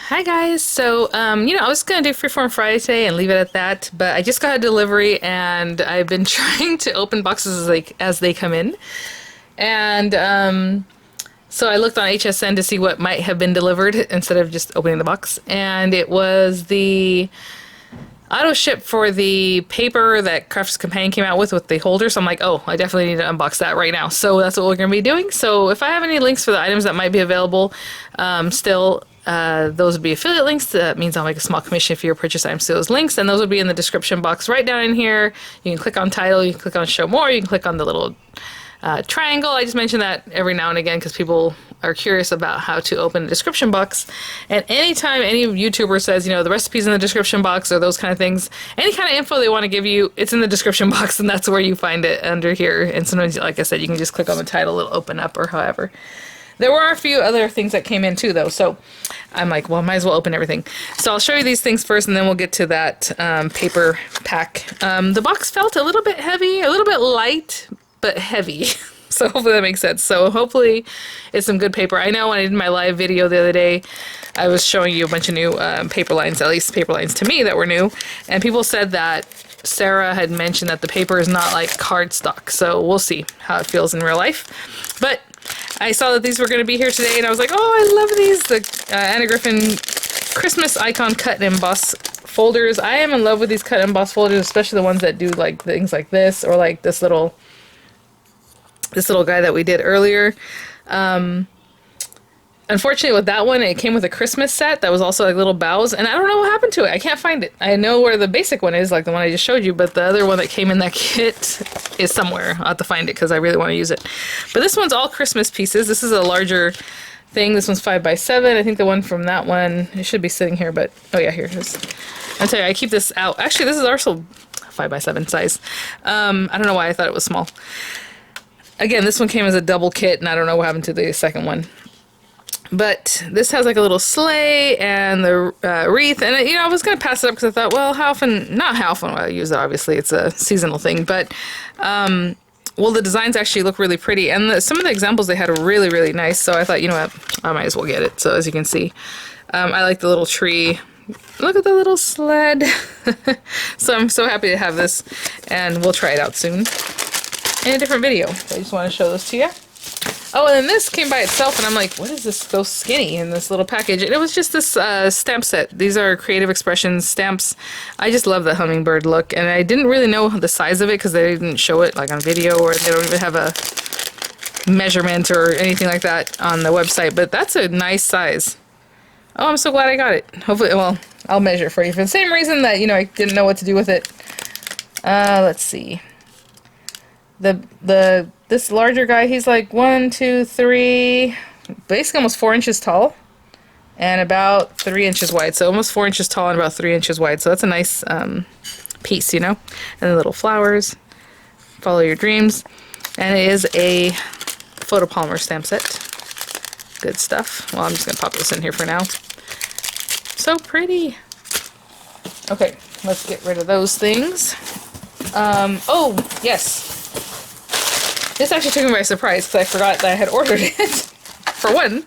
Hi guys. So, I was gonna do Freeform Friday today and leave it at that, but I just got a delivery and I've been trying to open boxes as they come in. And so I looked on HSN to see what might have been delivered instead of just opening the box, and it was the auto ship for the paper that Craft's Companion came out with the holder. So I'm like, oh, I definitely need to unbox that right now. So that's what we're going to be doing. So if I have any links for the items that might be available, those would be affiliate links. That means I'll make a small commission if you purchase items to those links, and those would be in the description box right down in here. You can click on title, you can click on show more, you can click on the little triangle. I just mention that every now and again because people are curious about how to open a description box. And anytime any YouTuber says, the recipe's in the description box or those kind of things, any kind of info they want to give you, it's in the description box, and that's where you find it under here. And sometimes, like I said, you can just click on the title, it'll open up or however. There were a few other things that came in too, though, so I'm like, well, might as well open everything. So I'll show you these things first, and then we'll get to that paper pack. The box felt a little bit heavy, a little bit light, but heavy. So hopefully that makes sense. So hopefully it's some good paper. I know when I did my live video the other day, I was showing you a bunch of new paper lines, at least paper lines to me that were new. And people said that Sarah had mentioned that the paper is not like cardstock. So we'll see how it feels in real life. But I saw that these were going to be here today, and I was like, oh, I love these. The Anna Griffin Christmas icon cut and emboss folders. I am in love with these cut and emboss folders, especially the ones that do like things like this, or like this little guy that we did earlier. Unfortunately with that one, it came with a Christmas set that was also like little bows, and I don't know what happened to it. I can't find it. I know where the basic one is, like the one I just showed you, but the other one that came in that kit is somewhere. I'll have to find it because I really want to use it. But this one's all Christmas pieces. This is a larger thing. This one's 5x7. I think the one from that one, it should be sitting here, but oh yeah, here it is. I'll tell you, I keep this out. Actually, this is also 5x7 size. I don't know why I thought it was small. Again, this one came as a double kit, and I don't know what happened to the second one. But this has like a little sleigh and the wreath. And, I was going to pass it up because I thought, well, not how often will I use it? Obviously, it's a seasonal thing. But, well, the designs actually look really pretty. And some of the examples they had are really, really nice. So I thought, you know what, I might as well get it. So as you can see, I like the little tree. Look at the little sled. So I'm so happy to have this. And we'll try it out soon in a different video. So I just want to show this to you. Oh, and then this came by itself, and I'm like, what is this so skinny in this little package? And it was just this stamp set. These are Creative Expressions stamps. I just love the Hummingbird look, and I didn't really know the size of it because they didn't show it like on video, or they don't even have a measurement or anything like that on the website, but that's a nice size. Oh, I'm so glad I got it. Hopefully, well, I'll measure for you for the same reason that, I didn't know what to do with it. Let's see. This larger guy, he's like 1, 2, 3, basically almost 4 inches tall and about 3 inches wide. So almost 4 inches tall and about 3 inches wide. So that's a nice piece, And the little flowers, follow your dreams. And it is a photopolymer stamp set. Good stuff. Well, I'm just going to pop this in here for now. So pretty. Okay, let's get rid of those things. Oh, yes. This actually took me by surprise because I forgot that I had ordered it, for one.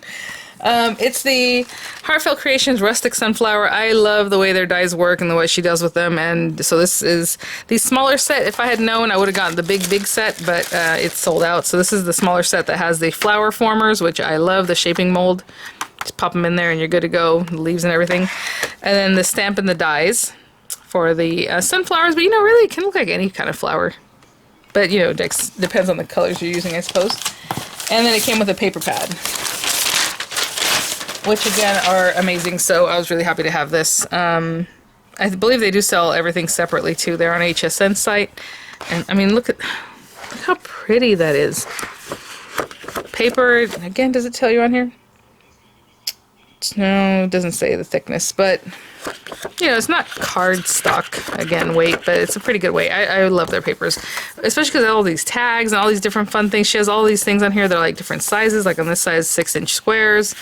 It's the Heartfelt Creations Rustic Sunflower. I love the way their dies work and the way she does with them. And so this is the smaller set. If I had known, I would have gotten the big set, but it's sold out. So this is the smaller set that has the flower formers, which I love, the shaping mold. Just pop them in there and you're good to go, the leaves and everything. And then the stamp and the dies for the sunflowers. But, really, it can look like any kind of flower. But, depends on the colors you're using, I suppose. And then it came with a paper pad, which, again, are amazing. So I was really happy to have this. I believe they do sell everything separately, too. They're on HSN site. And, I mean, look how pretty that is. Paper, again, does it tell you on here? No, it doesn't say the thickness, but... it's not cardstock, again, weight, but it's a pretty good weight. I love their papers, especially because all these tags and all these different fun things. She has all these things on here that are like different sizes, like on this size, 6-inch squares.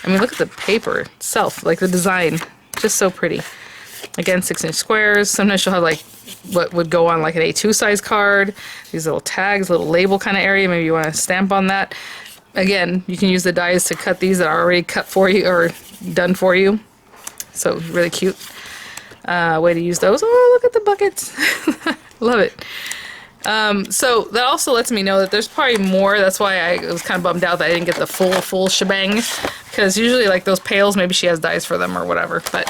I mean, look at the paper itself, like the design, just so pretty. Again, 6-inch squares. Sometimes she'll have like what would go on like an A2 size card. These little tags, little label kind of area. Maybe you want to stamp on that. Again, you can use the dies to cut these that are already cut for you or done for you. So really cute way to use those. Oh, look at the buckets. Love it. So that also lets me know that there's probably more. That's why I was kind of bummed out that I didn't get the full shebang, because usually like those pails, maybe she has dies for them or whatever, but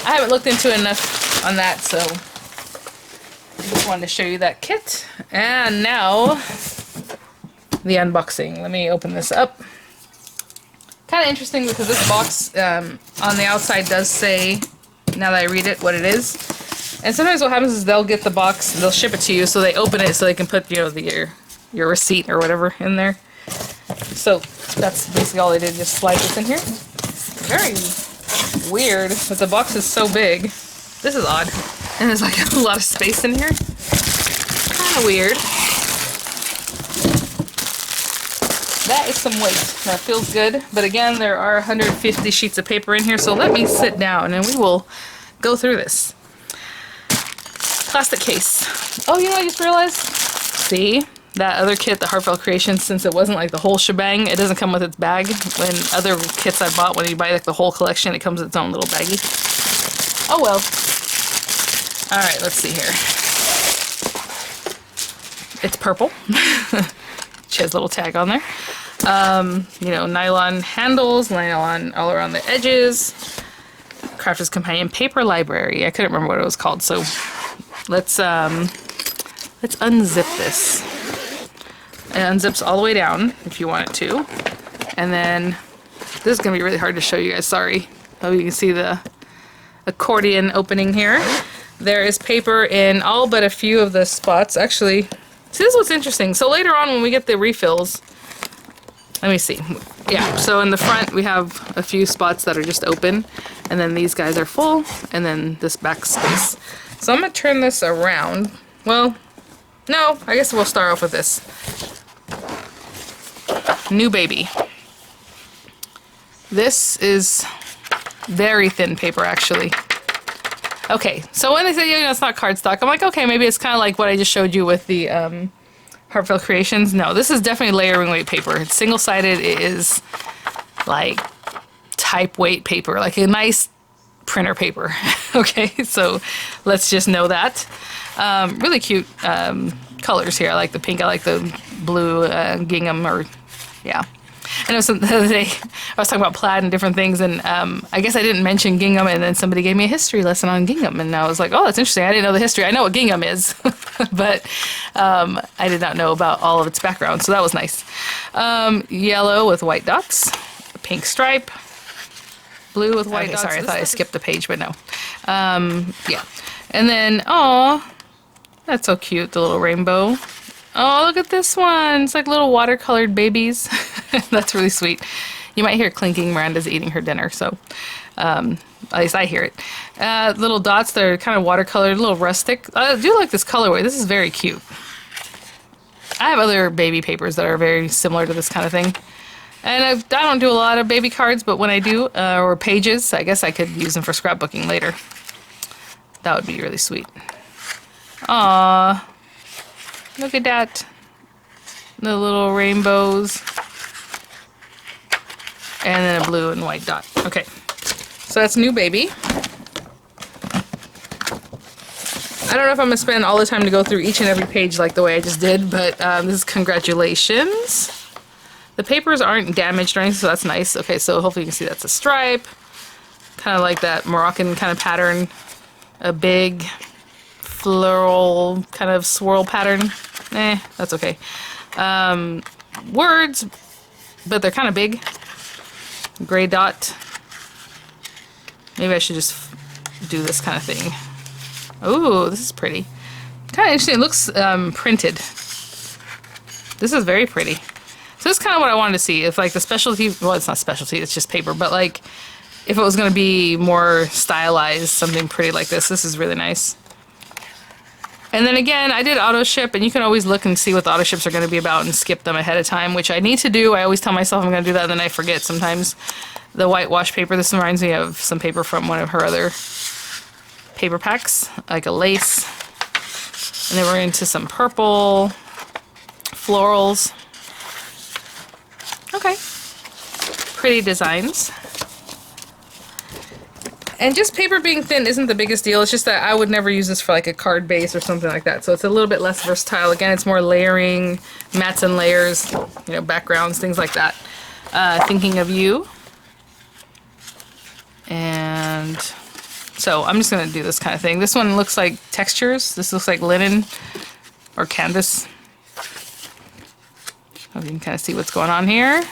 I haven't looked into it enough on that, so I just wanted to show you that kit. And now the unboxing. Let me open this up. Kind of interesting because this box on the outside does say, now that I read it, what it is. And sometimes what happens is they'll get the box, they'll ship it to you, so they open it so they can put, you know, your receipt or whatever in there. So that's basically all they did, just slide this in here. Very weird, but the box is so big. This is odd. And there's like a lot of space in here. Kind of weird. That is some weight. That feels good. But again, there are 150 sheets of paper in here, so let me sit down and we will go through this. Plastic case. Oh, you know what I just realized? See? That other kit, the Heartfelt Creations, since it wasn't like the whole shebang, it doesn't come with its bag. When other kits I bought, when you buy like the whole collection, it comes with its own little baggie. Oh well. Alright, let's see here. It's purple. She has a little tag on there. You know, nylon handles, nylon all around the edges. Crafter's Companion Paper Library. I couldn't remember what it was called, so let's unzip this. It unzips all the way down if you want it to. And then this is gonna be really hard to show you guys, sorry. Oh, you can see the accordion opening here. There is paper in all but a few of the spots. Actually, see, this is what's interesting. So later on when we get the refills, let me see. Yeah, so in the front we have a few spots that are just open, and then these guys are full, and then this back space. So I'm gonna turn this around. Well, no, I guess we'll start off with this. New baby. This is very thin paper, actually. Okay, so when they say, you know, it's not cardstock, I'm like, okay, maybe it's kind of like what I just showed you with the Heartfelt Creations. No, this is definitely layering weight paper. It's single-sided. It is like type weight paper, like a nice printer paper. Okay, so let's just know that. Really cute colors here. I like the pink. I like the blue gingham, or yeah. I know the other day I was talking about plaid and different things, and I guess I didn't mention gingham, and then somebody gave me a history lesson on gingham, and I was like, oh, that's interesting. I didn't know the history. I know what gingham is, but I did not know about all of its background, so that was nice. Yellow with white dots, a pink stripe, blue with white dots. Sorry, I thought I skipped the page, but no. Yeah. And then, oh, that's so cute, the little rainbow. Oh, look at this one. It's like little watercolored babies. That's really sweet. You might hear clinking. Miranda's eating her dinner, so at least I hear it. Little dots that are kind of watercolored, a little rustic. I do like this colorway. This is very cute. I have other baby papers that are very similar to this kind of thing. And I don't do a lot of baby cards, but when I do, or pages, I guess I could use them for scrapbooking later. That would be really sweet. Aww. Look at that. The little rainbows. And then a blue and white dot. Okay. So that's new baby. I don't know if I'm going to spend all the time to go through each and every page like the way I just did, but this is congratulations. The papers aren't damaged or anything, so that's nice. Okay, so hopefully you can see that's a stripe. Kind of like that Moroccan kind of pattern. A big floral kind of swirl pattern. That's okay. Words, but they're kind of big. Gray dot. Maybe I should just do this kind of thing. Ooh, this is pretty. Kind of interesting. It looks printed. This is very pretty. So this is kind of what I wanted to see. If like the specialty, well, it's not specialty, it's just paper, but like if it was going to be more stylized, something pretty like this, this is really nice. And then again, I did auto ship, and you can always look and see what the auto ships are going to be about and skip them ahead of time, which I need to do. I always tell myself I'm going to do that, and then I forget sometimes. The whitewash paper, this reminds me of some paper from one of her other paper packs, like a lace. And then we're into some purple florals. Okay. Pretty designs. And just paper being thin isn't the biggest deal. It's just that I would never use this for like a card base or something like that. So it's a little bit less versatile. Again, it's more layering, mats and layers, you know, backgrounds, things like that. Thinking of you. And so I'm just going to do this kind of thing. This one looks like textures. This looks like linen or canvas. You can kind of see what's going on here.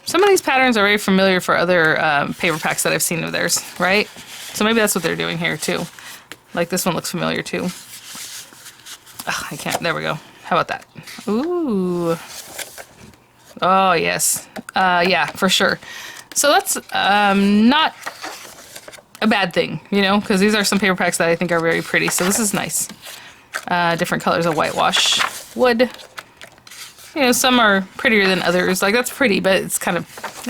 Some of these patterns are very familiar for other paper packs that I've seen of theirs, right? So maybe that's what they're doing here too. Like this one looks familiar too. Ugh, I can't, there we go. How about that? Ooh. Oh yes. Yeah, for sure. So that's not a bad thing, you know, because these are some paper packs that I think are very pretty. So this is nice. Different colors of whitewash wood. You know, some are prettier than others. Like, that's pretty, but it's kind of,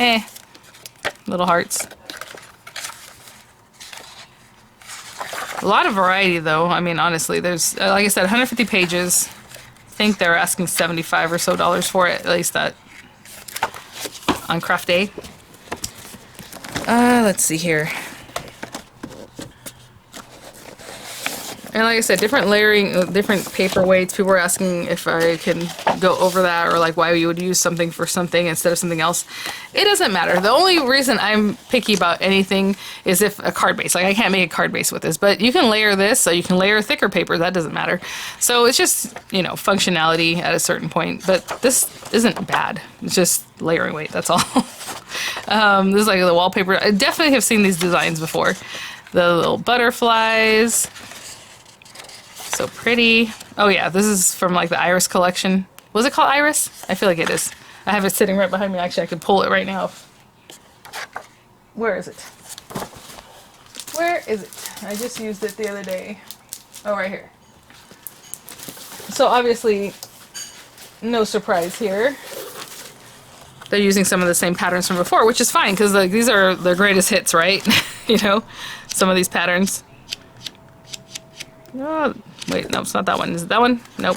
little hearts. A lot of variety, though. I mean, honestly, there's, like I said, 150 pages. I think they're asking $75 or so for it, at least that on craft day. Let's see here. And like I said, different layering, different paper weights. People were asking if I can go over that, or like why you would use something for something instead of something else. It doesn't matter. The only reason I'm picky about anything is if a card base. Like I can't make a card base with this, but you can layer this, so you can layer thicker paper. That doesn't matter. So it's just, you know, functionality at a certain point. But this isn't bad. It's just layering weight. That's all. This is like the wallpaper. I definitely have seen these designs before. The little butterflies. So pretty. Oh yeah, this is from like the Iris collection. Was it called Iris? I feel like it is. I have it sitting right behind me. Actually, I could pull it right now. Where is it? Where is it? I just used it the other day. Oh, right here. So obviously, no surprise here. They're using some of the same patterns from before, which is fine because like these are their greatest hits, right? You know, some of these patterns. Oh, wait, no, it's not that one. Is it that one? Nope.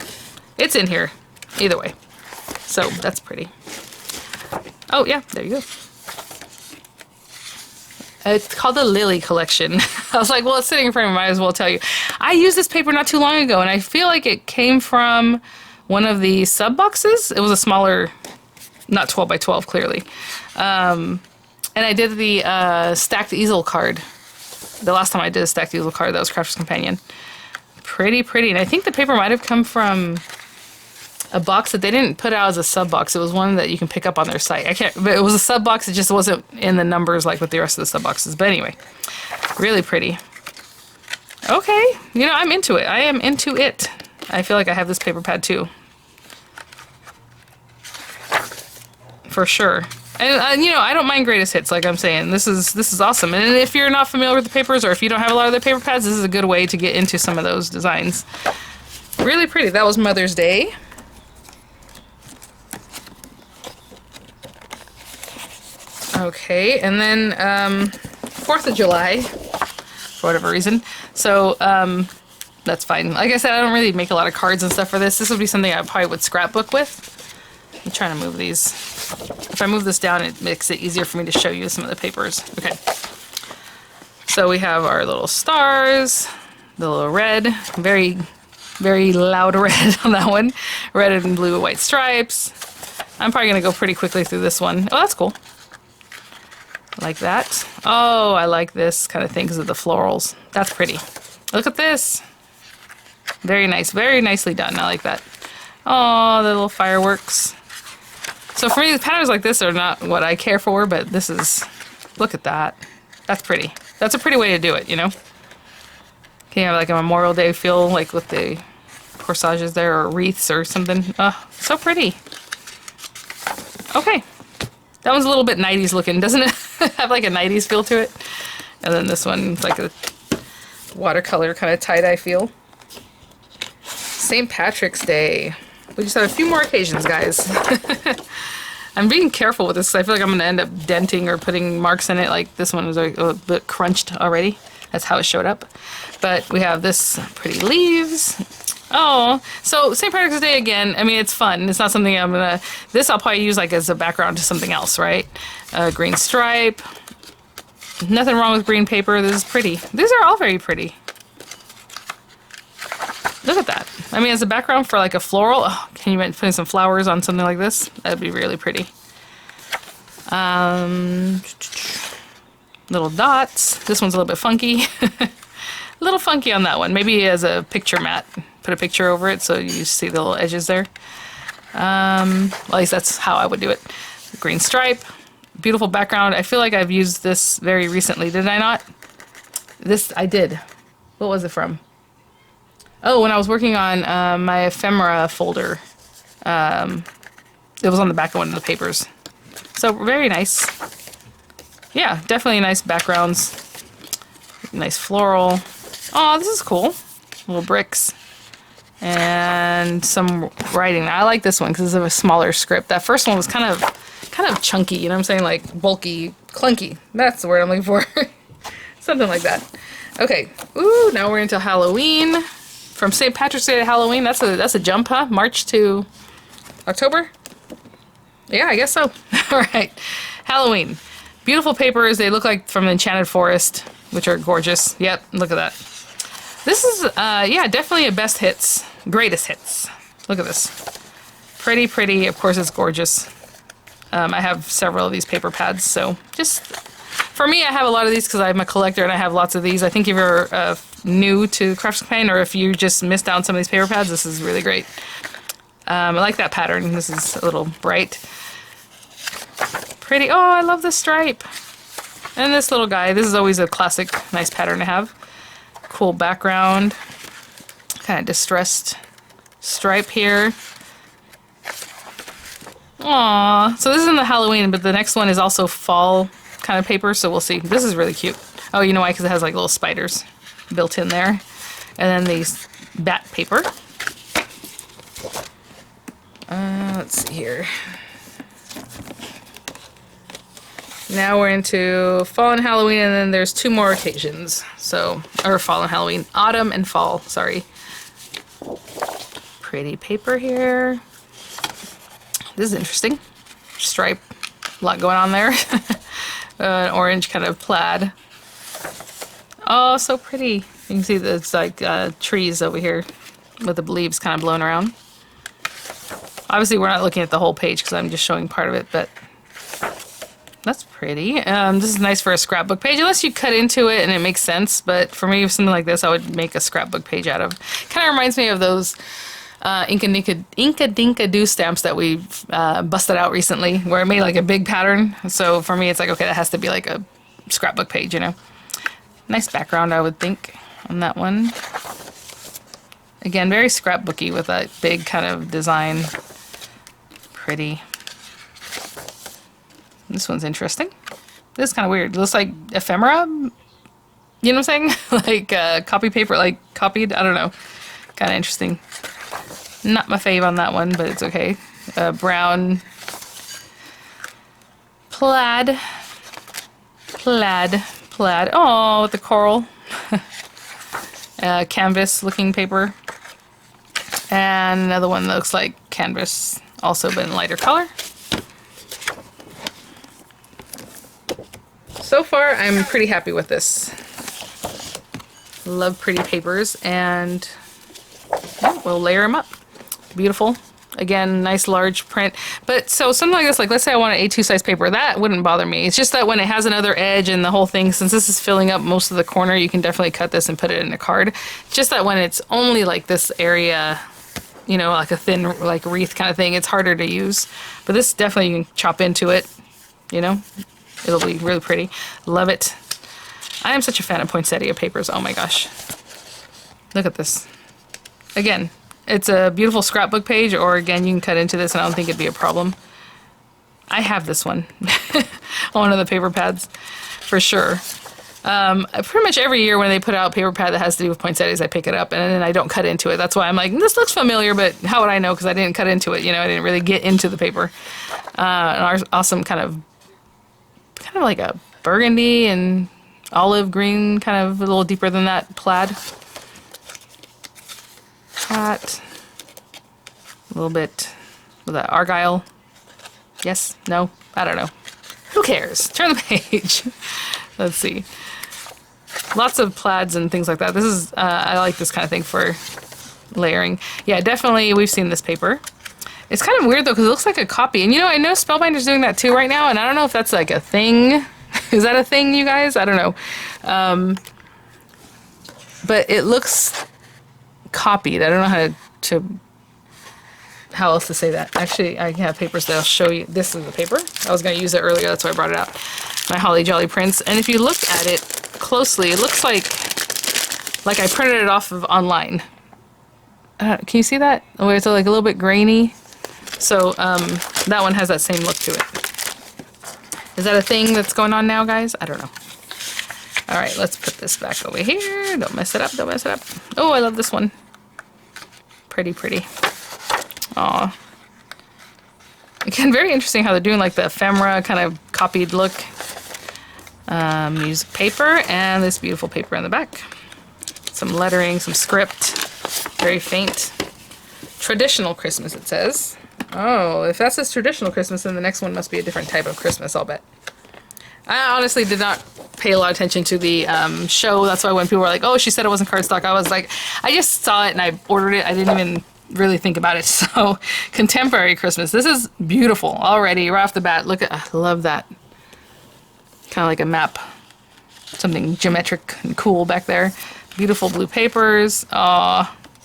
It's in here. Either way. So, that's pretty. Oh, yeah, there you go. It's called the Lily collection. I was like, well, it's sitting in front of me. Might as well tell you. I used this paper not too long ago, and I feel like it came from one of the sub boxes. It was a smaller, not 12 by 12, clearly. And I did the stacked easel card. The last time I did a stacked easel card, that was Crafter's Companion. Pretty, pretty. And I think the paper might have come from a box that they didn't put out as a sub box. It was one that you can pick up on their site. I can't, but it was a sub box. It just wasn't in the numbers like with the rest of the sub boxes. But anyway, really pretty. Okay, you know, I'm into it. I am into it. I feel like I have this paper pad too. For sure. And you know, I don't mind greatest hits, like I'm saying. This is awesome. And if you're not familiar with the papers, or if you don't have a lot of the paper pads, this is a good way to get into some of those designs. Really pretty. That was Mother's Day. Okay, and then 4th of July, for whatever reason. So that's fine. Like I said, I don't really make a lot of cards and stuff for this. This would be something I probably would scrapbook with. I'm trying to move these. If I move this down, it makes it easier for me to show you some of the papers. Okay. So we have our little stars, the little red, very, very loud red on that one. Red and blue and white stripes. I'm probably going to go pretty quickly through this one. Oh, that's cool. Like that. Oh, I like this kind of thing because of the florals. That's pretty. Look at this. Very nice. Very nicely done. I like that. Oh, the little fireworks. So for me, the patterns like this are not what I care for, but this is, look at that. That's pretty. That's a pretty way to do it, you know? Can you have like a Memorial Day feel, like with the corsages there, or wreaths or something? Oh, so pretty. Okay. That one's a little bit 90s looking, doesn't it? Have like a 90s feel to it. And then this one's like a watercolor kind of tie-dye feel. St. Patrick's Day. We just had a few more occasions, guys. I'm being careful with this because I feel like I'm going to end up denting or putting marks in it. Like this one was a bit crunched already. That's how it showed up. But we have this pretty leaves. Oh, so St. Patrick's Day again. I mean, it's fun. It's not something I'm going to... This I'll probably use like as a background to something else, right? Green stripe. Nothing wrong with green paper. This is pretty. These are all very pretty. Look at that. I mean, as a background for like a floral, oh, can you imagine putting some flowers on something like this? That'd be really pretty. Little dots. This one's a little bit funky. A little funky on that one. Maybe as a picture mat. Put a picture over it so you see the little edges there. At least that's how I would do it. Green stripe. Beautiful background. I feel like I've used this very recently. Did I not? This, I did. What was it from? Oh, when I was working on my ephemera folder. It was on the back of one of the papers. So very nice. Yeah, definitely nice backgrounds. Nice floral. Oh, this is cool. Little bricks. And some writing. I like this one because it's a smaller script. That first one was kind of chunky, you know what I'm saying? Like bulky, clunky. That's the word I'm looking for. Something like that. Okay. Ooh, now we're into Halloween. From St. Patrick's Day to Halloween. That's a jump, huh? March to October? Yeah, I guess so. All right. Halloween. Beautiful papers. They look like from the Enchanted Forest, which are gorgeous. Yep, look at that. This is, yeah, definitely a best hits. Greatest hits. Look at this. Pretty, pretty. Of course, it's gorgeous. I have several of these paper pads, so just... For me, I have a lot of these because I'm a collector and I have lots of these. I think if you're new to Crafts Campaign or if you just missed out on some of these paper pads, this is really great. I like that pattern. This is a little bright. Pretty. Oh, I love the stripe. And this little guy. This is always a classic, nice pattern to have. Cool background. Kind of distressed stripe here. Aww. So this is in the Halloween, but the next one is also fall kind of paper, so we'll see. This is really cute. Oh, you know why? Because it has like little spiders built in there. And then these bat paper. Let's see here. Now we're into fall and Halloween, and then there's two more occasions. So, or fall and Halloween. Autumn and fall, sorry. Pretty paper here. This is interesting. Stripe. A lot going on there. An orange kind of plaid. Oh, so pretty. You can see there's like trees over here with the leaves kind of blown around. Obviously, we're not looking at the whole page because I'm just showing part of it, but that's pretty. This is nice for a scrapbook page, unless you cut into it and it makes sense. But for me, something like this, I would make a scrapbook page out of. Kind of reminds me of those Inka Dinka Do stamps that we busted out recently, where it made like a big pattern. So for me, it's like, okay, that has to be like a scrapbook page, you know. Nice background, I would think, on that one. Again, very scrapbooky with that big kind of design. Pretty. This one's interesting. This is kind of weird. It looks like ephemera. You know what I'm saying? Like copy paper, like copied. I don't know. Kind of interesting. Not my fave on that one, but it's okay. Brown plaid. Plaid. Oh, with the coral. Canvas looking paper. And another one that looks like canvas, also but in lighter color. So far, I'm pretty happy with this. Love pretty papers, and yeah, we'll layer them up. Beautiful. Again, nice large print. But so something like this, like let's say I want an A2 size paper, that wouldn't bother me. It's just that when it has another edge and the whole thing, since this is filling up most of the corner, you can definitely cut this and put it in a card. Just that when it's only like this area, you know, like a thin like wreath kind of thing, it's harder to use. But this definitely you can chop into it, you know. It'll be really pretty. Love it. I am such a fan of poinsettia papers. Oh my gosh. Look at this. Again, it's a beautiful scrapbook page, or again, you can cut into this and I don't think it'd be a problem. I have this one on one of the paper pads for sure. Pretty much every year when they put out paper pad that has to do with poinsettias, I pick it up and then I don't cut into it. That's why I'm like, this looks familiar, but how would I know? Because I didn't cut into it. You know, I didn't really get into the paper. An awesome kind of like a burgundy and olive green, kind of a little deeper than that plaid. That. A little bit with that argyle. Yes? No? I don't know. Who cares? Turn the page. Let's see. Lots of plaids and things like that. This is, I like this kind of thing for layering. Yeah, definitely we've seen this paper. It's kind of weird though, because it looks like a copy. And you know, I know Spellbinder's doing that too right now, and I don't know if that's like a thing. Is that a thing, you guys? I don't know. But it looks copied. I don't know how else to say that. Actually, I have papers that I'll show you. This is the paper. I was going to use it earlier, that's why I brought it out. My Holly Jolly prints. And if you look at it closely, it looks like I printed it off of online. Can you see that? Where it's like a little bit grainy. So that one has that same look to it. Is that a thing that's going on now, guys? I don't know. All right, let's put this back over here. Don't mess it up, don't mess it up. Oh, I love this one. Pretty, pretty. Aw. Again, very interesting how they're doing like the ephemera kind of copied look. Music paper and this beautiful paper in the back. Some lettering, some script. Very faint. Traditional Christmas, it says. Oh, if that says traditional Christmas, then the next one must be a different type of Christmas, I'll bet. I honestly did not pay a lot of attention to the show. That's why when people were like, oh, she said it wasn't cardstock, I was like, I just saw it and I ordered it. I didn't even really think about it. So, contemporary Christmas. This is beautiful already, right off the bat. Look at, I love that. Kind of like a map. Something geometric and cool back there. Beautiful blue papers.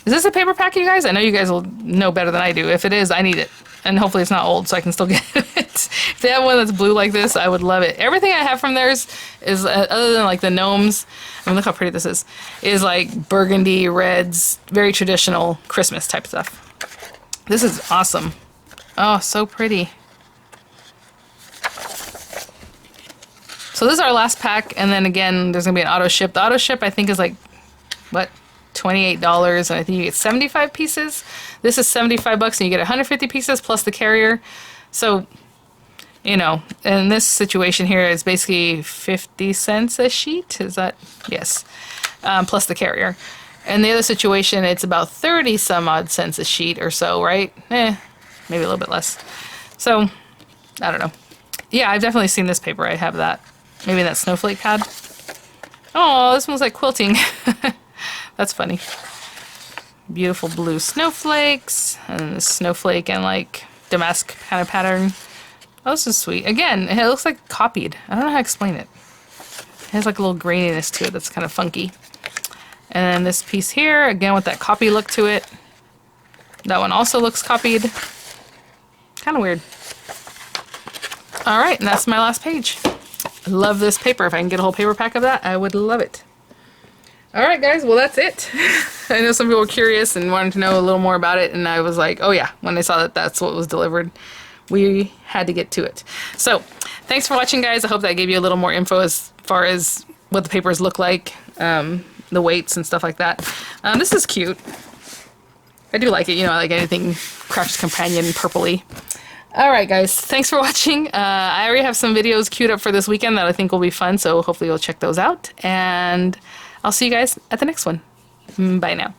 Is this a paper pack, you guys? I know you guys will know better than I do. If it is, I need it. And hopefully it's not old, so I can still get it. If they have one that's blue like this, I would love it. Everything I have from theirs is, other than like the gnomes, I mean, look how pretty this is like burgundy, reds, very traditional Christmas type stuff. This is awesome. Oh, so pretty. So this is our last pack, and then again, there's going to be an auto ship. The auto ship, I think, is like, what? $28, and I think you get 75 pieces. This is 75 bucks and you get 150 pieces plus the carrier. So, you know, in this situation here, it's basically 50 cents a sheet. Is that? Yes. Plus the carrier. And the other situation, it's about 30 some odd cents a sheet or so, right? Maybe a little bit less. So, I don't know. Yeah, I've definitely seen this paper. I have that. Maybe that snowflake pad. Oh, this one's like quilting. That's funny. Beautiful blue snowflakes, and the snowflake and like damask kind of pattern. Oh, this is sweet. Again, it looks like copied. I don't know how to explain it. It has like a little graininess to it that's kind of funky. And then this piece here, again with that copy look to it. That one also looks copied. Kind of weird. All right, and that's my last page. I love this paper. If I can get a whole paper pack of that, I would love it. Alright guys, well that's it. I know some people were curious and wanted to know a little more about it, and I was like, oh yeah, when I saw that that's what was delivered, we had to get to it. So, thanks for watching guys. I hope that gave you a little more info as far as what the papers look like, the weights and stuff like that. This is cute. I do like it, you know, like anything Crafters Companion purpley. Alright guys, thanks for watching. I already have some videos queued up for this weekend that I think will be fun, so hopefully you'll check those out. And I'll see you guys at the next one. Bye now.